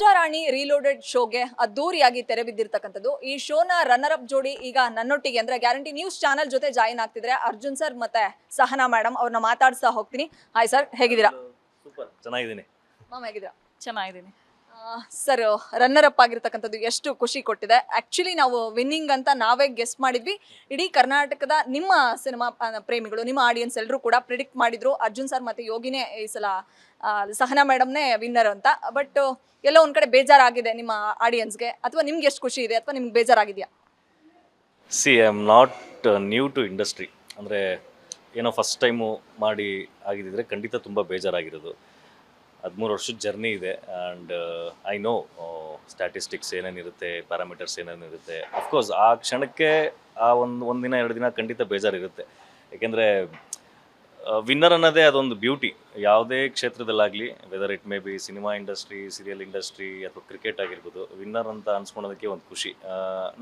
ರಾಜಾರಾಣಿ ರೀಲೋಡೆಡ್ ಶೋಗೆ ಅದ್ದೂರಿಯಾಗಿ ತೆರೆ ಬಿದ್ದಿರ್ತಕ್ಕಂಥದ್ದು. ಈ ಶೋನ ರನ್ನರ್ ಅಪ್ ಜೋಡಿ ಈಗ ನನ್ನೊಟ್ಟಿಗೆ ಅಂದ್ರೆ ಗ್ಯಾರಂಟಿ ನ್ಯೂಸ್ ಚಾನೆಲ್ ಜೊತೆ ಜಾಯಿನ್ ಆಗ್ತಿದ್ರೆ ಅರ್ಜುನ್ ಸರ್ ಮತ್ತೆ ಸಹನಾ ಮೇಡಮ್ ಅವ್ರನ್ನ ಮಾತಾಡ್ಸ್ತಾ ಹೋಗ್ತೀನಿ. ಹಾಯ್ ಸರ್, ಹೇಗಿದ್ದೀರಾ? ಸೂಪರ್, ಚೆನ್ನಾಗಿದ್ದೀನಿ. ಮ್ಯಾಮ್ ಹೇಗಿದ್ದೀರಾ? ಚೆನ್ನಾಗಿದ್ದೀನಿ ಸರ್, ರನ್ನರ್ ಅಪ್ ಆಗಿರ್ತಕ್ಕಂಥದ್ದು ಎಷ್ಟು ಖುಷಿ ಕೊಟ್ಟಿದೆ. ಆಕ್ಚುಲಿ ನಾವು ವಿನ್ನಿಂಗ್ ಅಂತ ನಾವೇ ಗೆಸ್ ಮಾಡಿದ್ವಿ. ಇಡೀ ಕರ್ನಾಟಕದ ನಿಮ್ಮ ಸಿನಿಮಾ ಪ್ರೇಮಿಗಳು, ನಿಮ್ಮ ಆಡಿಯನ್ಸ್ ಎಲ್ಲರೂ ಕೂಡ ಪ್ರಿಡಿಕ್ಟ್ ಮಾಡಿದ್ರು ಅರ್ಜುನ್ ಸರ್ ಮತ್ತೆ ಯೋಗಿನೇ ಈ ಸಲ ಸಹನಾ ಮೇಡಮ್ನೇ ವಿನ್ನರ್ ಅಂತ. ಬಟ್ ಎಲ್ಲೋ ಒಂದ್ ಕಡೆ ಬೇಜಾರಾಗಿದೆ ನಿಮ್ಮ ಆಡಿಯನ್ಸ್ಗೆ, ಅಥವಾ ನಿಮ್ಗೆ ಎಷ್ಟು ಖುಷಿ ಇದೆ, ಅಥವಾ ನಿಮ್ಗೆ ಬೇಜಾರಾಗಿದೆಯಾ? See I am not new to industry. ಅಂದರೆ ಏನೋ ಫಸ್ಟ್ ಟೈಮು ಮಾಡಿ ಆಗಿದ್ದಿದ್ರೆ ಖಂಡಿತ ತುಂಬ ಬೇಜಾರಾಗಿರೋದು. 13 ವರ್ಷದ ಜರ್ನಿ ಇದೆ ಆ್ಯಂಡ್ ಐ ನೋ ಸ್ಟ್ಯಾಟಿಸ್ಟಿಕ್ಸ್ ಏನೇನಿರುತ್ತೆ, ಪ್ಯಾರಾಮೀಟರ್ಸ್ ಏನೇನಿರುತ್ತೆ. ಅಫ್ಕೋರ್ಸ್ ಆ ಕ್ಷಣಕ್ಕೆ ಆ ಒಂದು ದಿನ 2 ದಿನ ಖಂಡಿತ ಬೇಜಾರಿರುತ್ತೆ. ಯಾಕೆಂದರೆ ವಿನ್ನರ್ ಅನ್ನೋದೇ ಅದೊಂದು ಬ್ಯೂಟಿ. ಯಾವುದೇ ಕ್ಷೇತ್ರದಲ್ಲಾಗಲಿ, whether it may be cinema industry, serial industry ಅಥವಾ ಕ್ರಿಕೆಟ್ ಆಗಿರ್ಬೋದು, ವಿನ್ನರ್ ಅಂತ ಅನ್ಸ್ಕೊಳೋದಕ್ಕೆ ಒಂದು ಖುಷಿ.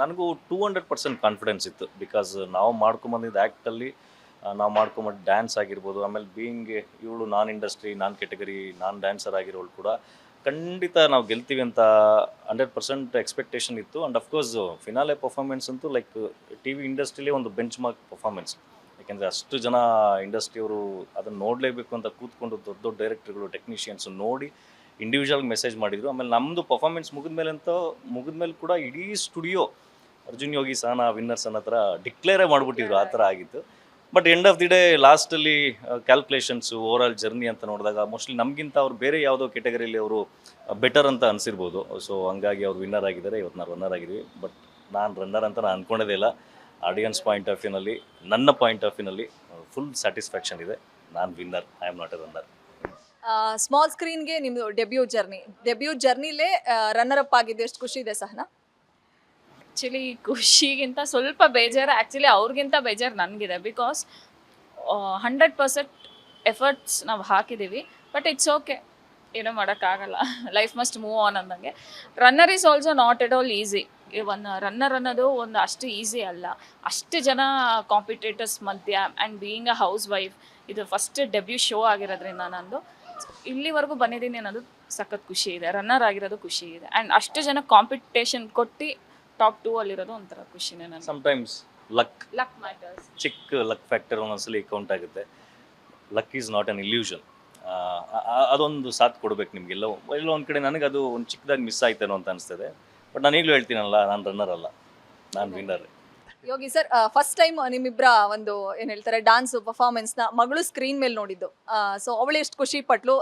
ನನಗೂ 200% ಕಾನ್ಫಿಡೆನ್ಸ್ ಇತ್ತು. ಬಿಕಾಸ್ ನಾವು ಮಾಡ್ಕೊಂಬಂದಿದ್ದು ಆ್ಯಕ್ಟಲ್ಲಿ, ನಾವು ಮಾಡ್ಕೊಂಬಂದು ಡ್ಯಾನ್ಸ್ ಆಗಿರ್ಬೋದು, ಆಮೇಲೆ ಬೀಯಿಂಗ್ ಇವಳು ನಾನ್ ಇಂಡಸ್ಟ್ರಿ, ನಾನ್ ಕೆಟಗರಿ, ನಾನ್ ಡ್ಯಾನ್ಸರ್ ಆಗಿರೋಳು ಕೂಡ ಖಂಡಿತ ನಾವು ಗೆಲ್ತೀವಿ ಅಂತ 100% ಎಕ್ಸ್ಪೆಕ್ಟೇಷನ್ ಇತ್ತು. ಆ್ಯಂಡ್ ಅಫ್ಕೋರ್ಸ್ ಫಿನಾಲೆ ಪರ್ಫಾರ್ಮೆನ್ಸ್ ಅಂತೂ ಲೈಕ್ ಟಿ ವಿ ಇಂಡಸ್ಟ್ರಿಲೇ ಒಂದು ಬೆಂಚ್ ಮಾರ್ಕ್ ಪರ್ಫಾರ್ಮೆನ್ಸ್. ಯಾಕೆಂದರೆ ಅಷ್ಟು ಜನ ಇಂಡಸ್ಟ್ರಿಯವರು ಅದನ್ನು ನೋಡಲೇಬೇಕು ಅಂತ ಕೂತ್ಕೊಂಡು ದೊಡ್ಡ ದೊಡ್ಡ ಡೈರೆಕ್ಟರ್ಗಳು, ಟೆಕ್ನಿಷಿಯನ್ಸು ನೋಡಿ ಇಂಡಿವಿಜುವಲ್ಗೆ ಮೆಸೇಜ್ ಮಾಡಿದರು. ಆಮೇಲೆ ನಮ್ಮದು ಪರ್ಫಾರ್ಮೆನ್ಸ್ ಮುಗಿದ್ಮೇಲೆ ಕೂಡ ಇಡೀ ಸ್ಟುಡಿಯೋ ಅರ್ಜುನ್ ಯೋಗಿ ಸಹನಾ ವಿನ್ನರ್ಸ್ ಅನ್ನೋ ಥರ ಡಿಕ್ಲೇರೇ ಮಾಡಿಬಿಟ್ಟಿದ್ರು. ಆ ಥರ ಆಗಿತ್ತು. But end of the day ಲಾಸ್ಟಲ್ಲಿ ಕ್ಯಾಲ್ಕುಲೇಷನ್ಸು, ಓವರ್ ಆಲ್ ಜರ್ನಿ ಅಂತ ನೋಡಿದಾಗ ಮೋಸ್ಟ್ಲಿ ನಮಗಿಂತ ಅವ್ರು ಬೇರೆ ಯಾವುದೋ ಕೆಟಗರಿಯಲ್ಲಿ ಅವರು ಬೆಟರ್ ಅಂತ ಅನಿಸಿರ್ಬೋದು. ಸೊ ಹಂಗಾಗಿ ಅವ್ರು ವಿನ್ನರ್ ಆಗಿದ್ದಾರೆ. ಇವತ್ತು ನಾವು ರನ್ನರ್ ಆಗಿದ್ವಿ. ಬಟ್ ನಾನು ರನ್ನರ್ ಅಂತ ನಾನು ಅಂದ್ಕೊಂಡೇ ಇಲ್ಲ. ಆಡಿಯನ್ಸ್ ಪಾಯಿಂಟ್ ಆಫ್ ವ್ಯೂನಲ್ಲಿ, ನನ್ನ ಪಾಯಿಂಟ್ ಆಫ್ ವ್ಯೂನಲ್ಲಿ ಫುಲ್ ಸ್ಯಾಟಿಸ್ಫ್ಯಾಕ್ಷನ್ ಇದೆ. ನಾನು winner, I am not a runner. Small ಸ್ಕ್ರೀನ್ಗೆ ನಿಮ್ಮದು ಡೆಬ್ಯೂ ಜರ್ನಿಲೇ ರನ್ನರ್ ಅಪ್ ಆಗಿದ್ದು ಎಷ್ಟು ಖುಷಿ ಇದೆ ಸಹನಾ? ಆ್ಯಕ್ಚುಲಿ ಖುಷಿಗಿಂತ ಸ್ವಲ್ಪ ಬೇಜಾರು. ಆ್ಯಕ್ಚುಲಿ ಅವ್ರಿಗಿಂತ ಬೇಜಾರು ನನಗಿದೆ. ಬಿಕಾಸ್ 100% ಎಫರ್ಟ್ಸ್ ನಾವು ಹಾಕಿದ್ದೀವಿ. ಬಟ್ ಇಟ್ಸ್ ಓಕೆ, ಏನೂ ಮಾಡೋಕ್ಕಾಗಲ್ಲ. ಲೈಫ್ ಮಸ್ಟ್ ಮೂವ್ ಆನ್ ಅಂದಂಗೆ. Runner is also not at all easy. ಒಂದು ರನ್ನರ್ ಅನ್ನೋದು ಒಂದು ಅಷ್ಟು ಈಸಿ ಅಲ್ಲ. ಅಷ್ಟು ಜನ ಕಾಂಪಿಟೇಟರ್ಸ್ ಮಧ್ಯ and being a house wife, ಇದು ಫಸ್ಟ್ ಡೆಬ್ಯೂ ಶೋ ಆಗಿರೋದ್ರಿಂದ ನಂದು ಇಲ್ಲಿವರೆಗೂ ಬಂದಿದ್ದೀನಿ ಅನ್ನೋದು ಸಖತ್ ಖುಷಿ ಇದೆ. ರನ್ನರ್ ಆಗಿರೋದು ಖುಷಿ ಇದೆ. ಆ್ಯಂಡ್ ಅಷ್ಟು ಜನ ಕಾಂಪಿಟೇಷನ್ ಕೊಟ್ಟು ಟಾಪ್ 2 ಅಲ್ಲಿರೋದು ಒಂಥರ ಖುಷಿನೇ ನನಗೆ. Sometimes luck matters. ಚಿಕ್ಕ ಲಕ್ ಫ್ಯಾಕ್ಟರ್ ಒಂದೊಂದ್ಸಲಿ ಕೌಂಟ್ ಆಗುತ್ತೆ. Luck is not an illusion. ಅದೊಂದು ಸಾಥ್ ಕೊಡ್ಬೇಕು ನಿಮ್ಗೆ. ಎಲ್ಲೋ ಒಂದು ಕಡೆ ನನಗೆ ಅದು ಒಂದು ಚಿಕ್ಕದಾಗಿ ಮಿಸ್ ಆಯ್ತೇನೋ ಅಂತ ಅನಿಸ್ತದೆ. ಬಟ್ ನಾನು ಈಗಲೂ ಹೇಳ್ತೀನಲ್ಲ, ನಾನು ರನ್ನರ್ ಅಲ್ಲ, ನಾನು winner. Yogi sir, first time ನಿಮ್ಮಿಬ್ಬರ ಒಂದು ಏನು ಹೇಳ್ತಾರೆ ಡಾನ್ಸ್ ಪರ್ಫಾರ್ಮೆನ್ಸ್ನ ಮಗಳು ಸ್ಕ್ರೀನ್ ಮೇಲೆ ನೋಡಿದ್ದು. ಸೊ ಅವಳು ಎಷ್ಟು ಖುಷಿ ಪಟ್ಲು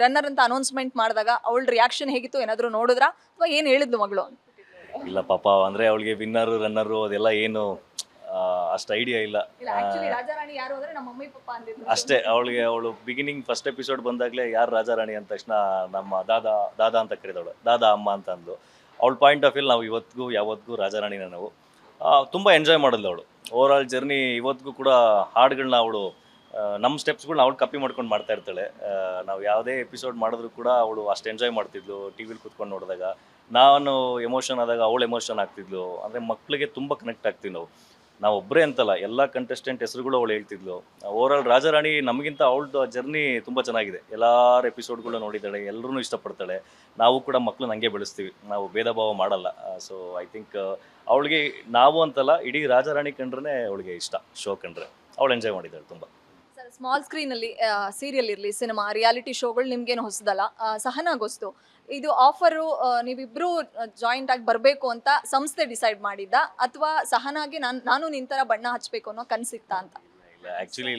ರನ್ನರ್ ಅಂತ ಅನೌನ್ಸ್ಮೆಂಟ್ ಮಾಡಿದಾಗ? ಅವಳ ರಿಯಾಕ್ಷನ್ ಹೇಗಿತ್ತು? ಏನಾದರೂ ನೋಡಿದ್ರಾ, ಅಥವಾ ಏನು ಹೇಳಿದ್ಲು ಮಗಳು? ಇಲ್ಲ ಪಾಪ, ಅಂದರೆ ಅವಳಿಗೆ ವಿನ್ನರು ರನ್ನರು ಅದೆಲ್ಲ ಏನು ಅಷ್ಟು ಐಡಿಯಾ ಇಲ್ಲ. ಅಷ್ಟೇ ಅವಳು ಬಿಗಿನಿಂಗ್ ಫಸ್ಟ್ ಎಪಿಸೋಡ್ ಬಂದಾಗಲೇ ಯಾರು ರಾಜಾರಾಣಿ ಅಂದ ತಕ್ಷಣ ನಮ್ಮ ದಾದಾ ಅಂತ ಕರೆದವಳು, ದಾದಾ ಅಮ್ಮ ಅಂತ ಅಂದ್ಲು. ಅವಳ ಪಾಯಿಂಟ್ ಆಫ್ ವ್ಯೂ ನಾವು ಇವತ್ತಿಗೂ ಯಾವತ್ತಿಗೂ ರಾಜಾರಾಣಿನ ನಾವು ತುಂಬ ಎಂಜಾಯ್ ಮಾಡಿದ್ಲು ಅವಳು. ಓವರ್ ಆಲ್ ಜರ್ನಿ ಇವತ್ತಿಗೂ ಕೂಡ ಹಾಡುಗಳನ್ನ ಅವಳು ನಮ್ಮ ಸ್ಟೆಪ್ಸ್ಗಳನ್ನ ಅವಳು ಕಾಪಿ ಮಾಡ್ಕೊಂಡು ಮಾಡ್ತಾ ಇರ್ತಾಳೆ. ನಾವು ಯಾವುದೇ ಎಪಿಸೋಡ್ ಮಾಡಿದ್ರು ಕೂಡ ಅವಳು ಅಷ್ಟು ಎಂಜಾಯ್ ಮಾಡ್ತಿದ್ಲು. ಟಿ ವಿಲಿ ಕೂತ್ಕೊಂಡು ನೋಡಿದಾಗ ನಾನು ಎಮೋಷನ್ ಆದಾಗ ಅವಳು ಎಮೋಷನ್ ಆಗ್ತಿದ್ಲು. ಅಂದರೆ ಮಕ್ಕಳಿಗೆ ತುಂಬ ಕನೆಕ್ಟ್ ಆಗ್ತೀವಿ ನಾವು ಒಬ್ಬರೇ ಅಂತಲ್ಲ, ಎಲ್ಲ ಕಂಟೆಸ್ಟೆಂಟ್ ಹೆಸರುಗಳು ಅವಳು ಹೇಳ್ತಿದ್ಲು. ಓವರ್ ಆಲ್ ರಾಜಾರಾಣಿ ನಮಗಿಂತ ಅವಳದು ಜರ್ನಿ ತುಂಬ ಚೆನ್ನಾಗಿದೆ. ಎಲ್ಲರ ಎಪಿಸೋಡ್ಗಳನ್ನ ನೋಡಿದ್ದಾಳೆ, ಎಲ್ಲರೂ ಇಷ್ಟಪಡ್ತಾಳೆ. ನಾವು ಕೂಡ ಮಕ್ಕಳನ್ನ ಹಂಗೆ ಬೆಳೆಸ್ತೀವಿ, ನಾವು ಭೇದ ಭಾವ ಮಾಡಲ್ಲ. ಸೊ ಐ ಥಿಂಕ್ ಅವಳಿಗೆ ನಾವು ಅಂತಲ್ಲ, ಇಡೀ ರಾಜಾರಾಣಿ ಕಂಡ್ರೆ ಅವಳಿಗೆ ಇಷ್ಟ. ಶೋ ಕಂಡ್ರೆ ಅವಳು ಎಂಜಾಯ್ ಮಾಡಿದ್ದಾಳೆ ತುಂಬ. ಸರ್, ಸ್ಮಾಲ್ ಸ್ಕ್ರೀನಲ್ಲಿ ಸೀರಿಯಲ್ ಇರಲಿ, ಸಿನಿಮಾ, ರಿಯಾಲಿಟಿ ಶೋಗಳು ನಿಮ್ಗೇನು ಹೊಸದಲ್ಲ. ಸಹನಾಗೊಸ್ತು ಇದು ಆಫರು ನೀವಿಬ್ರು ಜಾಯಿಂಟ್ ಆಗಿ ಬರಬೇಕು ಅಂತ ಸಂಸ್ಥೆ ಡಿಸೈಡ್ ಮಾಡಿದ್ದ, ಅಥವಾ ಸಹನಾಗೆ ನಾನು ನಿಂತರ ಬಣ್ಣ ಹಚ್ಚಬೇಕು ಅನ್ನೋ ಕನಸಿತ್ತಾ ಅಂತ? ಇಲ್ಲ, ಆ್ಯಕ್ಚುಲಿ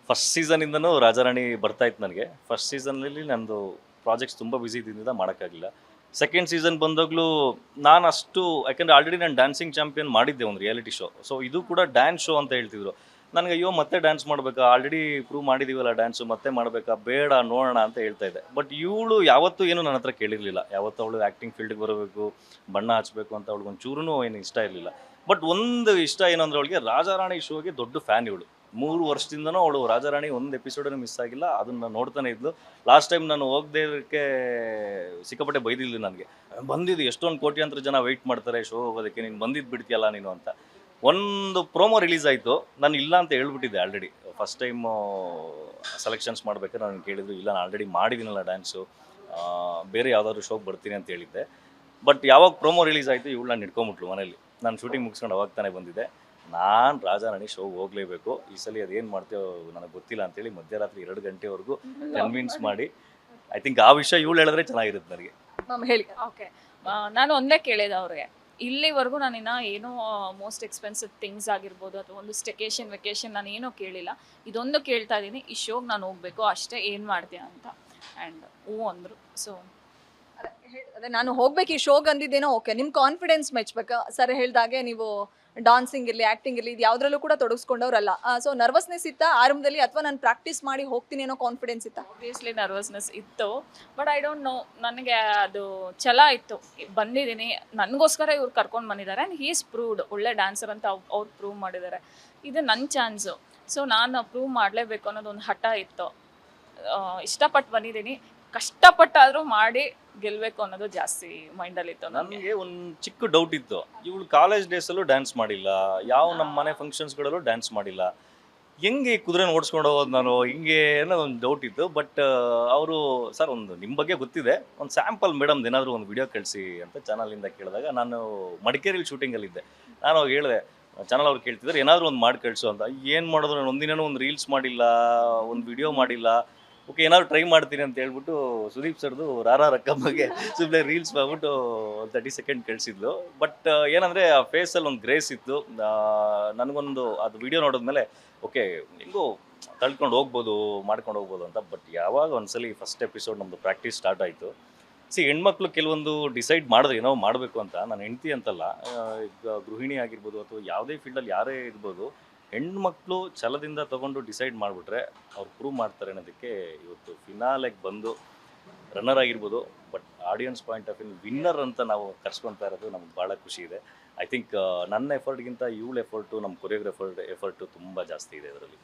ಫಸ್ಟ್ ಸೀಸನಿಂದನೂ ರಾಜಾರಾಣಿ ಬರ್ತಾ ಇತ್ತು ನನಗೆ. ಫಸ್ಟ್ ಸೀಸನ್ನಲ್ಲಿ ನಂದು ಪ್ರಾಜೆಕ್ಟ್ಸ್ ತುಂಬ ಬ್ಯುಸಿ ಇದ್ದಿದ್ದರಿಂದ ಮಾಡೋಕ್ಕಾಗಿಲ್ಲ. ಸೆಕೆಂಡ್ ಸೀಸನ್ ಬಂದಾಗಲೂ ನಾನು ಅಷ್ಟು, ಯಾಕೆಂದರೆ ಆಲ್ರೆಡಿ ನಾನು ಡ್ಯಾನ್ಸಿಂಗ್ ಚಾಂಪಿಯನ್ ಮಾಡಿದ್ದೆ ಒಂದು ರಿಯಾಲಿಟಿ ಶೋ. ಸೊ ಇದು ಕೂಡ ಡ್ಯಾನ್ಸ್ ಶೋ ಅಂತ ಹೇಳ್ತಿದ್ರು ನನಗೆ. ಅಯ್ಯೋ ಮತ್ತೆ ಡ್ಯಾನ್ಸ್ ಮಾಡಬೇಕಾ, ಆಲ್ರೆಡಿ ಪ್ರೂವ್ ಮಾಡಿದ್ದೀವಲ್ಲ ಡ್ಯಾನ್ಸು, ಮತ್ತೆ ಮಾಡಬೇಕಾ, ಬೇಡ ನೋಡೋಣ ಅಂತ ಹೇಳ್ತಾ ಇದ್ದೆ. ಬಟ್ ಇವಳು ಯಾವತ್ತೂ ಏನು ನನ್ನ ಹತ್ರ ಕೇಳಿರಲಿಲ್ಲ. ಯಾವತ್ತೂ ಅವಳು ಆ್ಯಕ್ಟಿಂಗ್ ಫೀಲ್ಡ್ಗೆ ಬರಬೇಕು, ಬಣ್ಣ ಹಚ್ಚಬೇಕು ಅಂತ ಅವಳಿಗೆ ಒಂಚೂರೂ ಏನು ಇಷ್ಟ ಇರಲಿಲ್ಲ. ಬಟ್ ಒಂದು ಇಷ್ಟ ಏನು ಅಂದರೆ, ಅವಳಿಗೆ ರಾಜಾರಾಣಿ ಶೋಗೆ ದೊಡ್ಡ ಫ್ಯಾನ್ ಇವಳು. 3 ವರ್ಷದಿಂದನೂ ಅವಳು ರಾಜಾರಾಣಿ ಒಂದು ಎಪಿಸೋಡನ್ನು ಮಿಸ್ ಆಗಿಲ್ಲ, ಅದನ್ನು ನೋಡ್ತಾನೆ ಇದ್ಲು. ಲಾಸ್ಟ್ ಟೈಮ್ ನಾನು ಹೋಗದೇ ಇರೋಕ್ಕೆ ಸಿಕ್ಕಾಪಟ್ಟೆ ಬೈದಿಲ್ಲ ನನಗೆ. ಬಂದಿದ್ದು ಎಷ್ಟೊಂದು ಕೋಟ್ಯಾಂತರ ಜನ ವೆಯ್ಟ್ ಮಾಡ್ತಾರೆ ಶೋ ಹೋಗೋದಕ್ಕೆ, ನೀನು ಬಂದಿದ್ದು ಬಿಡ್ತೀಯಲ್ಲ ನೀನು ಅಂತ. ಒಂದು ಪ್ರೋಮೋ ರಿಲೀಸ್ ಆಯಿತು, ನಾನು ಇಲ್ಲ ಅಂತ ಹೇಳ್ಬಿಟ್ಟಿದ್ದೆ ಆಲ್ರೆಡಿ. ಫಸ್ಟ್ ಟೈಮು ಸೆಲೆಕ್ಷನ್ಸ್ ಮಾಡಬೇಕಾದ್ರೆ ನಾನು ಕೇಳಿದ್ರು, ಇಲ್ಲ ನಾನು ಆಲ್ರೆಡಿ ಮಾಡಿದ್ದೀನಲ್ಲ ಡ್ಯಾನ್ಸು, ಬೇರೆ ಯಾವುದಾದ್ರು ಶೋಗೆ ಬರ್ತೀನಿ ಅಂತ ಹೇಳಿದ್ದೆ. ಬಟ್ ಯಾವಾಗ ಪ್ರೋಮೋ ರಿಲೀಸ್ ಆಯಿತು ಇವಳು ನಾನು ಹಿಡ್ಕೊಂಬಿಟ್ಲು ಮನೇಲಿ. ನಾನು ಶೂಟಿಂಗ್ ಮುಗಿಸ್ಕೊಂಡು ಅವಾಗ ತಾನೇ ಬಂದಿದ್ದೆ. ನಾನು ರಾಜಾರಾಣಿ ಶೋಗೆ ಹೋಗಲೇಬೇಕು, ಈ ಸಲ ಅದೇನು ಮಾಡ್ತೇವೋ ನನಗೆ ಗೊತ್ತಿಲ್ಲ ಅಂತೇಳಿ ಮಧ್ಯರಾತ್ರಿ 2 ಗಂಟೆವರೆಗೂ ಕನ್ವಿನ್ಸ್ ಮಾಡಿ, ಐ ಥಿಂಕ್ ಆ ವಿಷಯ ಇವಳು ಹೇಳಿದ್ರೆ ಚೆನ್ನಾಗಿರುತ್ತೆ ನನಗೆ. ಮ್ಯಾಮ್ ಹೇಳಿ. ಓಕೆ, ನಾನು ಒಂದೇ ಕೇಳಿದೆ ಅವ್ರಿಗೆ, ಇಲ್ಲಿವರೆಗೂ ನಾನಿನ್ನ ಏನೋ ಮೋಸ್ಟ್ ಎಕ್ಸ್ಪೆನ್ಸಿವ್ ಥಿಂಗ್ಸ್ ಆಗಿರ್ಬೋದು ಅಥವಾ ಒಂದು ಸ್ಟೆಕೇಶನ್ ವೆಕೇಶನ್ ನಾನು ಏನೋ ಕೇಳಿಲ್ಲ. ಇದೊಂದು ಕೇಳ್ತಾ ಇದ್ದೀನಿ, ಈ ಶೋಗೆ ನಾನು ಹೋಗಬೇಕು ಅಷ್ಟೇ, ಏನು ಮಾಡ್ತೀಯ ಅಂತ. ಆ್ಯಂಡ್ ಹ್ಞೂ ಅಂದರು. ಸೊ ಅದೇ ನಾನು ಹೋಗ್ಬೇಕು ಈ ಶೋಗೆ ಅಂದಿದ್ದೇನೋ ಓಕೆ, ನಿಮ್ಮ ಕಾನ್ಫಿಡೆನ್ಸ್ ಮೆಚ್ಚಬೇಕು. ಸರ್ ಹೇಳ್ದಾಗೆ ನೀವು ಡಾನ್ಸಿಂಗ್ ಇರಲಿ, ಆ್ಯಕ್ಟಿಂಗ್ ಇರಲಿ, ಇದು ಯಾವುದ್ರಲ್ಲೂ ಕೂಡ ತೊಡಗಿಸ್ಕೊಂಡವ್ರಲ್ಲ. ಸೊ ನರ್ವಸ್ನೆಸ್ ಇತ್ತಾ ಆರಂಭದಲ್ಲಿ, ಅಥವಾ ನಾನು ಪ್ರಾಕ್ಟೀಸ್ ಮಾಡಿ ಹೋಗ್ತೀನಿ ಅನ್ನೋ ಕಾನ್ಫಿಡೆನ್ಸ್ ಇತ್ತಾ? ಆಬ್ವಿಯಸ್ಲಿ ನರ್ವಸ್ನೆಸ್ ಇತ್ತು, ಬಟ್ ಐ ಡೋಂಟ್ ನೋ, ನನಗೆ ಅದು ಛಲ ಇತ್ತು. ಬಂದಿದ್ದೀನಿ, ನನಗೋಸ್ಕರ ಇವ್ರು ಕರ್ಕೊಂಡು ಬಂದಿದ್ದಾರೆ. ಆ್ಯಂಡ್ ಹೀ ಈಸ್ ಪ್ರೂವ್ಡ್, ಒಳ್ಳೆ ಡ್ಯಾನ್ಸರ್ ಅಂತ ಅವ್ರು ಪ್ರೂವ್ ಮಾಡಿದ್ದಾರೆ. ಇದು ನನ್ನ ಚಾನ್ಸು, ಸೊ ನಾನು ಪ್ರೂವ್ ಮಾಡಲೇಬೇಕು ಅನ್ನೋದೊಂದು ಹಠ ಇತ್ತು. ಇಷ್ಟಪಟ್ಟು ಬಂದಿದ್ದೀನಿ, ಕಷ್ಟಪಟ್ಟಾದರೂ ಮಾಡಿ ಗೆಲ್ಲಬೇಕು ಅನ್ನೋದು ಜಾಸ್ತಿ ಮೈಂಡಲ್ಲಿತ್ತು ನನಗೆ. ನನಗೆ ಒಂದು ಚಿಕ್ಕ ಡೌಟ್ ಇತ್ತು, ಇವಳು ಕಾಲೇಜ್ ಡೇಸಲ್ಲೂ ಡ್ಯಾನ್ಸ್ ಮಾಡಿಲ್ಲ, ಯಾವ ನಮ್ಮ ಮನೆ ಫಂಕ್ಷನ್ಸ್ಗಳಲ್ಲೂ ಡ್ಯಾನ್ಸ್ ಮಾಡಿಲ್ಲ, ಹೆಂಗೆ ಕುದುರೆನ ಓಡಿಸ್ಕೊಂಡು ಹೋಗೋದು ನಾನು, ಹಿಂಗೆ ಅನ್ನೋ ಒಂದು ಡೌಟ್ ಇತ್ತು. ಬಟ್ ಅವರು ಸರ್ ಒಂದು ನಿಮ್ಮ ಬಗ್ಗೆ ಗೊತ್ತಿದೆ, ಒಂದು ಸ್ಯಾಂಪಲ್ ಮೇಡಮ್ದು ಏನಾದರೂ ಒಂದು ವಿಡಿಯೋ ಕಳಿಸಿ ಅಂತ ಚಾನಲಿಂದ ಕೇಳಿದಾಗ, ನಾನು ಮಡಿಕೇರಿಲಿ ಶೂಟಿಂಗಲ್ಲಿದ್ದೆ. ನಾನು ಅವಾಗ ಹೇಳಿದೆ, ಚಾನಲ್ ಅವ್ರು ಕೇಳ್ತಿದ್ದಾರೆ ಏನಾದರೂ ಒಂದು ಮಾಡಿ ಕಳಿಸು ಅಂತ. ಏನು ಮಾಡೋದು, ನಾನು ಒಂದಿನೂ ಒಂದು ರೀಲ್ಸ್ ಮಾಡಿಲ್ಲ, ಒಂದು ವಿಡಿಯೋ ಮಾಡಿಲ್ಲ. ಓಕೆ, ಏನಾದ್ರು ಟ್ರೈ ಮಾಡ್ತೀನಿ ಅಂತ ಹೇಳ್ಬಿಟ್ಟು ಸುದೀಪ್ ಸರ್ದು ರಾರಾ ರಕ್ಕಮ್ಮಗೆ ಸುಮ್ಮನೆ ರೀಲ್ಸ್ ಮಾಡ್ಬಿಟ್ಟು 30 ಸೆಕೆಂಡ್ ಕಳಿಸಿದ್ಲು. ಬಟ್ ಏನಂದರೆ ಆ ಫೇಸಲ್ಲಿ ಒಂದು ಗ್ರೇಸ್ ಇತ್ತು. ನನಗೊಂದು ಅದು ವಿಡಿಯೋ ನೋಡಿದ್ಮೇಲೆ ಓಕೆ ಹೆಂಗೋ ತಳ್ಕೊಂಡು ಹೋಗ್ಬೋದು, ಮಾಡ್ಕೊಂಡು ಹೋಗ್ಬೋದು ಅಂತ. ಬಟ್ ಯಾವಾಗ ಒಂದ್ಸಲಿ ಫಸ್ಟ್ ಎಪಿಸೋಡ್ ನಮ್ಮದು ಪ್ರಾಕ್ಟೀಸ್ ಸ್ಟಾರ್ಟ್ ಆಯಿತು, ಹೆಣ್ಮಕ್ಳು ಕೆಲವೊಂದು ಡಿಸೈಡ್ ಮಾಡಿದ್ರೆ ಏನೋ ಮಾಡಬೇಕು ಅಂತ. ನಾನು ಹೆಂಡ್ತಿ ಅಂತಲ್ಲ, ಈಗ ಗೃಹಿಣಿ ಆಗಿರ್ಬೋದು ಅಥವಾ ಯಾವುದೇ ಫೀಲ್ಡಲ್ಲಿ ಯಾರೇ ಇರ್ಬೋದು, ಹೆಣ್ಮಕ್ಳು ಛಲದಿಂದ ತೊಗೊಂಡು ಡಿಸೈಡ್ ಮಾಡಿಬಿಟ್ರೆ ಅವ್ರು ಪ್ರೂವ್ ಮಾಡ್ತಾರೆ ಅನ್ನೋದಕ್ಕೆ ಇವತ್ತು ಫಿನಾಲೆಗೆ ಬಂದು ರನ್ನರ್ ಆಗಿರ್ಬೋದು, but audience point of view winner ಅಂತ ನಾವು ಕರ್ಸ್ಕೊತಾ ಇರೋದು ನಮ್ಗೆ ಭಾಳ ಖುಷಿ ಇದೆ. ಐ ಥಿಂಕ್ ನನ್ನ ಎಫರ್ಟ್ಗಿಂತ ಇವಳ ಎಫರ್ಟು, ನಮ್ಮ ಕೊರಿಯೋಗ್ರಫರ್ ಎಫರ್ಟು ತುಂಬ ಜಾಸ್ತಿ ಇದೆ ಇದರಲ್ಲಿ.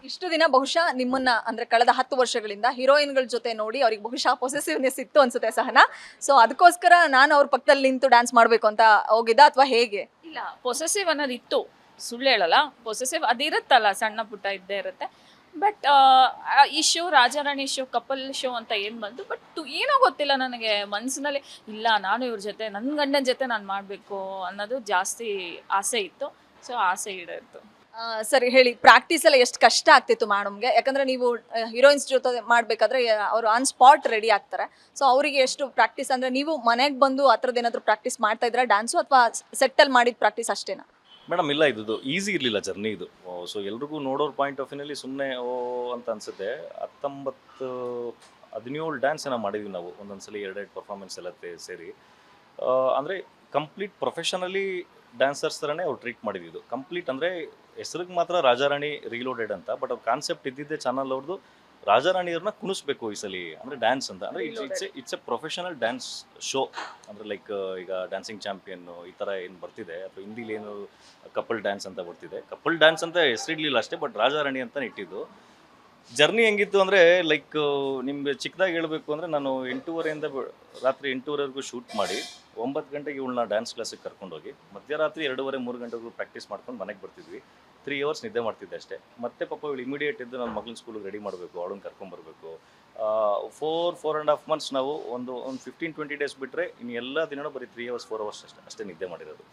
ಇಷ್ಟು ದಿನ ಬಹುಶಃ ನಿಮ್ಮನ್ನ ಅಂದ್ರೆ ಕಳೆದ 10 ವರ್ಷಗಳಿಂದ ಹೀರೋಯಿನ್ಗಳ ಜೊತೆ ನೋಡಿ ಅವ್ರಿಗೆ ಬಹುಶಃ ಪೊಸೆಸಿವ್ನೆಸ್ ಇತ್ತು ಅನ್ಸುತ್ತೆ ಸಹನಾ. ಸೊ ಅದಕ್ಕೋಸ್ಕರ ನಾನು ಅವ್ರ ಪಕ್ಕದಲ್ಲಿ ನಿಂತು ಡ್ಯಾನ್ಸ್ ಮಾಡಬೇಕು ಅಂತ ಹೋಗಿದ್ದ, ಅಥವಾ ಹೇಗೆ? ಇಲ್ಲ, ಪೊಸೆಸಿವ್ ಅನ್ನೋದು ಇತ್ತು, ಸುಳ್ಳು ಹೇಳಲ್ಲ. ಪೊಸೆಸಿವ್ ಅದಿರುತ್ತಲ್ಲ, ಸಣ್ಣ ಪುಟ್ಟ ಇದ್ದೇ ಇರುತ್ತೆ. ಬಟ್ ಈ show Rajarani show couple show ಅಂತ ಏನು ಬಂತು, ಬಟ್ ಏನೋ ಗೊತ್ತಿಲ್ಲ ನನಗೆ ಮನಸ್ಸಿನಲ್ಲಿ, ಇಲ್ಲ ನಾನು ಇವ್ರ ಜೊತೆ ನನ್ನ ಗಂಡನ ಜೊತೆ ನಾನು ಮಾಡಬೇಕು ಅನ್ನೋದು ಜಾಸ್ತಿ ಆಸೆ ಇತ್ತು. ಸೊ ಆಸೆ ಈಡೇರಿತು. ಸರಿ ಹೇಳಿ, ಪ್ರಾಕ್ಟೀಸ್ ಎಲ್ಲ ಎಷ್ಟು ಕಷ್ಟ ಆಗ್ತಿತ್ತು ಮೇಡಮ್ಗೆ? ಯಾಕಂದ್ರೆ ನೀವು ಹೀರೋಯಿನ್ಸ್ ಜೊತೆ ಮಾಡಬೇಕಾದ್ರೆ ಅವರು ಆನ್ ಸ್ಪಾಟ್ ರೆಡಿ ಆಗ್ತಾರೆ. ಸೊ ಅವರಿಗೆ ಎಷ್ಟು ಪ್ರಾಕ್ಟೀಸ್ ಅಂದ್ರೆ, ನೀವು ಮನೆಗೆ ಬಂದು ಆ ಥರದ್ದು ಏನಾದರೂ ಪ್ರಾಕ್ಟೀಸ್ ಮಾಡ್ತಾ ಇದ್ರ ಡ್ಯಾನ್ಸು, ಅಥವಾ ಸೆಟ್ಟಲ್ಲಿ ಮಾಡಿದ ಪ್ರಾಕ್ಟೀಸ್ ಅಷ್ಟೇನಾ? ಮೇಡಮ್ ಇಲ್ಲ, ಇದು ಈಸಿ ಇರಲಿಲ್ಲ ಜರ್ನಿ ಇದು. ಸೊ ಎಲ್ರಿಗೂ ನೋಡೋರ ಪಾಯಿಂಟ್ ಆಫ್ ವ್ಯೂನಲ್ಲಿ ಸುಮ್ಮನೆ ಅಂತ ಅನಿಸುತ್ತೆ. 17 ಡ್ಯಾನ್ಸ್ ಏನೋ ಮಾಡಿದ್ವಿ ನಾವು, ಒಂದೊಂದ್ಸಲಿ 2 ಪರ್ಫಾರ್ಮೆನ್ಸ್ ಎಲ್ಲ ಸೇರಿ. ಅಂದರೆ ಕಂಪ್ಲೀಟ್ ಪ್ರೊಫೆಷನಲಿ ಡ್ಯಾನ್ಸರ್ಸ್ ಥರನೇ ಅವ್ರು ಟ್ರೀಟ್ ಮಾಡಿದ್ದು. ಕಂಪ್ಲೀಟ್ ಅಂದರೆ ಹೆಸರಿಗೆ ಮಾತ್ರ ರಾಜಾರಾಣಿ ರೀಲೋಡೆಡ್ ಅಂತ, ಬಟ್ ಅವ್ರ ಕಾನ್ಸೆಪ್ಟ್ ಇದ್ದಿದ್ದೆ ಚಾನಲ್ ಅವ್ರದ್ದು ರಾಜಾರಾಣಿಯವ್ರನ್ನ ಕುಣಿಸ್ಬೇಕು ಈ ಸಲ, ಅಂದರೆ ಡ್ಯಾನ್ಸ್ ಅಂತ. ಅಂದರೆ it's A professional dance show. ಅಂದರೆ ಲೈಕ್ ಈಗ ಡ್ಯಾನ್ಸಿಂಗ್ ಚಾಂಪಿಯನ್ನು ಈ ಥರ ಏನು ಬರ್ತಿದೆ, ಅಥವಾ ಹಿಂದಿಲಿ ಏನು ಕಪಲ್ ಡ್ಯಾನ್ಸ್ ಅಂತ ಬರ್ತಿದೆ. ಕಪಲ್ ಡ್ಯಾನ್ಸ್ ಅಂತ ಹೆಸರಿಡ್ಲಿಲ್ಲ ಅಷ್ಟೇ, ಬಟ್ ರಾಜಾರಾಣಿ ಅಂತಲೇ ಇಟ್ಟಿದ್ದು. ಜರ್ನಿ ಹೆಂಗಿತ್ತು ಅಂದರೆ, ಲೈಕ್ ನಿಮಗೆ ಚಿಕ್ಕದಾಗಿ ಹೇಳಬೇಕು ಅಂದರೆ, ನಾನು 8:30 ರಾತ್ರಿ 8:30ವರೆಗೂ ಶೂಟ್ ಮಾಡಿ 9 ಗಂಟೆಗೆ ಇವಳನ್ನ ಡ್ಯಾನ್ಸ್ ಕ್ಲಾಸಿಗೆ ಕರ್ಕೊಂಡೋಗಿ ಮಧ್ಯರಾತ್ರಿ 2:30-3 ಗಂಟೆಗೂ ಪ್ರಾಕ್ಟೀಸ್ ಮಾಡ್ಕೊಂಡು ಮನೆಗೆ ಬರ್ತಿದ್ವಿ. 3 ಅವರ್ಸ್ ನಿದ್ದೆ ಮಾಡ್ತಿದ್ದೆ ಅಷ್ಟೇ. ಮತ್ತೆ ಪಾಪ ಇವಳು ಇಮಿಡಿಯೇಟ್ ಇದ್ದು ನನ್ನ ಮಗಳನ್ನ ಸ್ಕೂಲಿಗೆ ರೆಡಿ ಮಾಡಬೇಕು, ಅವಳನ್ನ ಕರ್ಕೊಂಬರ್ಬೇಕು. 4.5 ಮಂತ್ಸ್ ನಾವು ಒಂದು 15-20 ಡೇಸ್ ಬಿಟ್ಟರೆ ಇನ್ನು ಎಲ್ಲ ದಿನವೂ ಬರೀ 3 ಅವರ್ಸ್ 4 ಅವರ್ಸ್ ಅಷ್ಟೇ ನಿದ್ದೆ ಮಾಡಿರೋದು.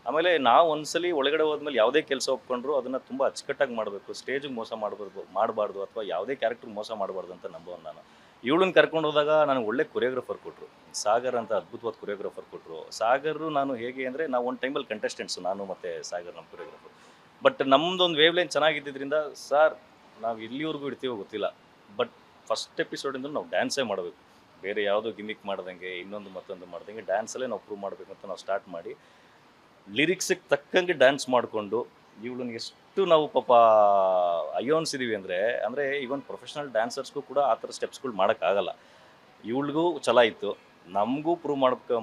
ಆಮೇಲೆ ನಾವು ಒಂದ್ಸಲಿ ಒಳಗಡೆ ಹೋದ್ಮೇಲೆ ಯಾವುದೇ ಕೆಲಸ ಒಪ್ಕೊಂಡ್ರು ಅದನ್ನು ತುಂಬ ಅಚ್ಚುಕಟ್ಟಾಗಿ ಮಾಡಬೇಕು. ಸ್ಟೇಜಿಗೆ ಮೋಸ ಮಾಡಬಾರ್ದು ಅಥವಾ ಯಾವುದೇ ಕ್ಯಾರೆಕ್ಟ್ರಿಗೆ ಮೋಸ ಮಾಡಬಾರ್ದು ಅಂತ ನಂಬೋನು ನಾನು. ಇವಳನ್ನ ಕರ್ಕೊಂಡು ಹೋದಾಗ ನನಗೆ ಒಳ್ಳೆ ಕೊರಿಯೋಗ್ರಫರ್ ಕೊಟ್ಟರು, ಸಾಗರ್ ಅಂತ ಅದ್ಭುತವಾದ ಕೊರಿಯೋಗ್ರಫರ್ ಕೊಟ್ಟರು. ಸಾಗರ್ ನಾನು ಹೇಗೆ ಅಂದರೆ, ನಾವು ಒಂದು ಟೈಮಲ್ಲಿ ಕಂಟೆಸ್ಟೆಂಟ್ಸು, ನಾನು ಮತ್ತು ಸಾಗರ್ ನಮ್ಮ ಕೊರಿಯೋಗ್ರಫರ್. ಬಟ್ ನಮ್ಮದೊಂದು ವೇವ್ ಲೈನ್ ಚೆನ್ನಾಗಿದ್ದರಿಂದ, ಸರ್ ನಾವು ಇಲ್ಲಿವರೆಗೂ ಇಡ್ತೀವೋ ಗೊತ್ತಿಲ್ಲ, ಬಟ್ ಫಸ್ಟ್ ಎಪಿಸೋಡಿಂದ ನಾವು ಡ್ಯಾನ್ಸೇ ಮಾಡಬೇಕು, ಬೇರೆ ಯಾವುದೋ ಗಿಮಿಕ್ ಮಾಡ್ದಂಗೆ ಇನ್ನೊಂದು ಮತ್ತೊಂದು ಮಾಡ್ದಂಗೆ ಡ್ಯಾನ್ಸಲ್ಲೇ ನಾವು ಪ್ರೂವ್ ಮಾಡಬೇಕು ಅಂತ ನಾವು ಸ್ಟಾರ್ಟ್ ಮಾಡಿ, ಲಿರಿಕ್ಸಿಗೆ ತಕ್ಕಂಗೆ ಡ್ಯಾನ್ಸ್ ಮಾಡಿಕೊಂಡು ಇವಳನ್ನ ಎಷ್ಟು ನಾವು ಪಾಪ ಅಯ್ಯೋ ಅನ್ಸಿದ್ದೀವಿ ಅಂದರೆ ಈವನ್ ಪ್ರೊಫೆಷ್ನಲ್ ಡ್ಯಾನ್ಸರ್ಸ್ಗೂ ಕೂಡ ಆ ಥರ ಸ್ಟೆಪ್ಸ್ಗಳು ಮಾಡೋಕ್ಕಾಗಲ್ಲ. ಇವಳಿಗೂ ಛಲ ಇತ್ತು, ನಮಗೂ ಪ್ರೂವ್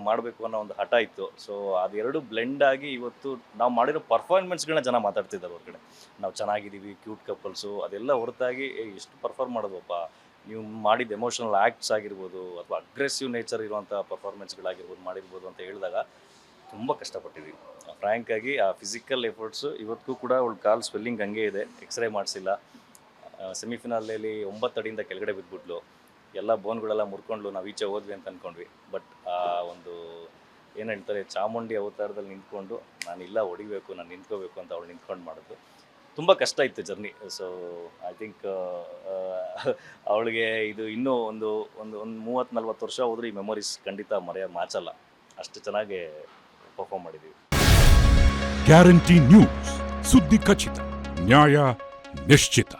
ಮಾಡಬೇಕು ಅನ್ನೋ ಒಂದು ಹಠ ಇತ್ತು. ಸೊ ಅದೆರಡು ಬ್ಲೆಂಡ್ ಆಗಿ ಇವತ್ತು ನಾವು ಮಾಡಿರೋ ಪರ್ಫಾರ್ಮೆನ್ಸ್ಗಳನ್ನ ಜನ ಮಾತಾಡ್ತಿದ್ದಾರೆ ಹೊರಗಡೆ. ನಾವು ಚೆನ್ನಾಗಿದ್ದೀವಿ, ಕ್ಯೂಟ್ ಕಪಲ್ಸು, ಅದೆಲ್ಲ ಹೊರತಾಗಿ ಎಷ್ಟು ಪರ್ಫಾರ್ಮ್ ಮಾಡೋದಪ್ಪ, ನೀವು ಮಾಡಿದ ಎಮೋಷನಲ್ ಆ್ಯಕ್ಟ್ಸ್ ಆಗಿರ್ಬೋದು ಅಥವಾ ಅಗ್ರೆಸಿವ್ ನೇಚರ್ ಇರುವಂಥ ಪರ್ಫಾರ್ಮೆನ್ಸ್ಗಳಾಗಿರ್ಬೋದು ಮಾಡಿರ್ಬೋದು ಅಂತ ಹೇಳಿದಾಗ ತುಂಬ ಕಷ್ಟಪಟ್ಟಿದ್ದೀವಿ. ಫ್ರ್ಯಾಂಕಾಗಿ ಆ ಫಿಸಿಕಲ್ ಎಫರ್ಟ್ಸು ಇವತ್ತಿಗೂ ಕೂಡ ಅವಳು ಕಾಲು ಸ್ವೆಲ್ಲಿಂಗ್ ಹಂಗೆ ಇದೆ, ಎಕ್ಸ್ರೇ ಮಾಡಿಸಿಲ್ಲ. ಸೆಮಿಫಿನಾಲಲ್ಲಿ 9 ಅಡಿಯಿಂದ ಕೆಳಗಡೆ ಬಿದ್ದುಬಿಟ್ಲು. ಎಲ್ಲ ಬೋನ್ಗಳೆಲ್ಲ ಮುರ್ಕೊಂಡು ನಾವು ಈಚೆ ಹೋದ್ವಿ ಅಂತ ಅಂದ್ಕೊಂಡ್ವಿ. ಬಟ್ ಆ ಒಂದು ಏನು ಹೇಳ್ತಾರೆ, ಚಾಮುಂಡಿ ಅವತಾರದಲ್ಲಿ ನಿಂತ್ಕೊಂಡು ನಾನು ಇಲ್ಲ ಹೊಡಿಬೇಕು, ನಾನು ನಿಂತ್ಕೋಬೇಕು ಅಂತ ಅವಳು ನಿಂತ್ಕೊಂಡು ಮಾಡಿದ್ದು. ತುಂಬ ಕಷ್ಟ ಇತ್ತು ಜರ್ನಿ. ಸೊ ಐ ಥಿಂಕ್ ಅವಳಿಗೆ ಇದು ಇನ್ನೂ ಒಂದು 30-40 ವರ್ಷ ಹೋದರೂ ಈ ಮೆಮೊರೀಸ್ ಖಂಡಿತ ಮಾಚಲ್ಲ. ಅಷ್ಟು ಚೆನ್ನಾಗಿ ಪರ್ಫಾರ್ಮ್ ಮಾಡಿದ್ದೀವಿ. ಗ್ಯಾರಂಟಿ ನ್ಯೂಸ್, ಸುದ್ದಿ ಖಚಿತ, ನ್ಯಾಯ ನಿಶ್ಚಿತ.